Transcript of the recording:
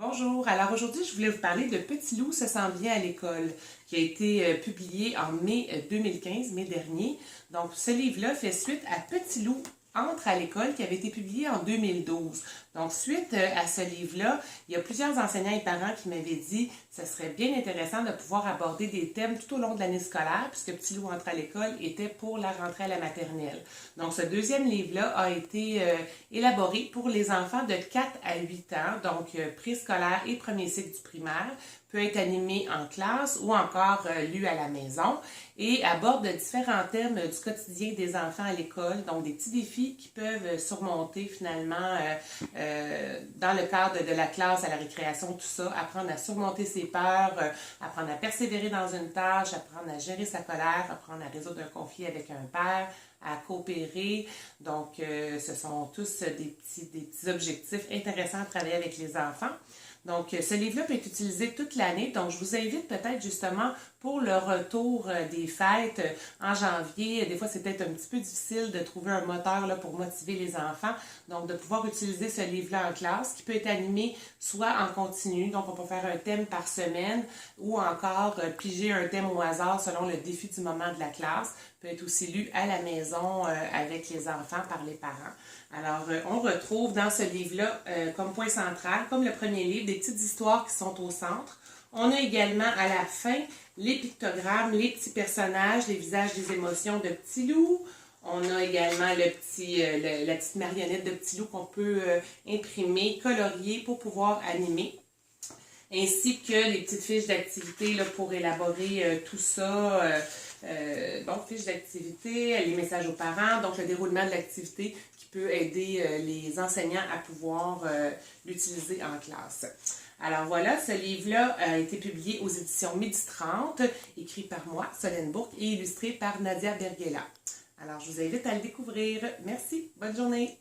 Bonjour, alors aujourd'hui je voulais vous parler de Petit loup se sent bien à l'école, qui a été publié en mai 2015, mai dernier. Donc ce livre-là fait suite à Petit loup entre à l'école qui avait été publié en 2012. Donc suite à ce livre-là, il y a plusieurs enseignants et parents qui m'avaient dit que ce serait bien intéressant de pouvoir aborder des thèmes tout au long de l'année scolaire, puisque Petit loup entre à l'école était pour la rentrée à la maternelle. Donc ce deuxième livre-là a été élaboré pour les enfants de 4 à 8 ans, donc préscolaire et premier cycle du primaire, peut être animé en classe ou encore lu à la maison et aborde différents thèmes du quotidien des enfants à l'école, donc des petits défis qui peuvent surmonter finalement dans le cadre de la classe, à la récréation, tout ça, apprendre à surmonter ses peurs, apprendre à persévérer dans une tâche, apprendre à gérer sa colère, apprendre à résoudre un conflit avec un père, à coopérer. Donc, ce sont tous des petits objectifs intéressants à travailler avec les enfants. Donc, ce livre-là peut être utilisé toute l'année. Donc, je vous invite peut-être justement pour le retour des fêtes en janvier. Des fois, c'est peut-être un petit peu difficile de trouver un moteur là, pour motiver les enfants. Donc, de pouvoir utiliser ce livre-là en classe qui peut être animé soit en continu. Donc, on peut faire un thème par semaine ou encore piger un thème au hasard selon le défi du moment de la classe. Peut être aussi lu à la maison avec les enfants par les parents. Alors, on retrouve dans ce livre-là, comme point central, comme le premier livre, des petites histoires qui sont au centre. On a également à la fin les pictogrammes, les petits personnages, les visages des émotions de Petit loup. On a également la petite marionnette de Petit loup qu'on peut imprimer, colorier pour pouvoir animer. Ainsi que les petites fiches d'activité pour élaborer tout ça. Fiches d'activité, les messages aux parents, donc le déroulement de l'activité qui peut aider les enseignants à pouvoir l'utiliser en classe. Alors voilà, ce livre-là a été publié aux éditions Midi 30, écrit par moi, Solène Bourque, et illustré par Nadia Berghella. Alors je vous invite à le découvrir. Merci, bonne journée!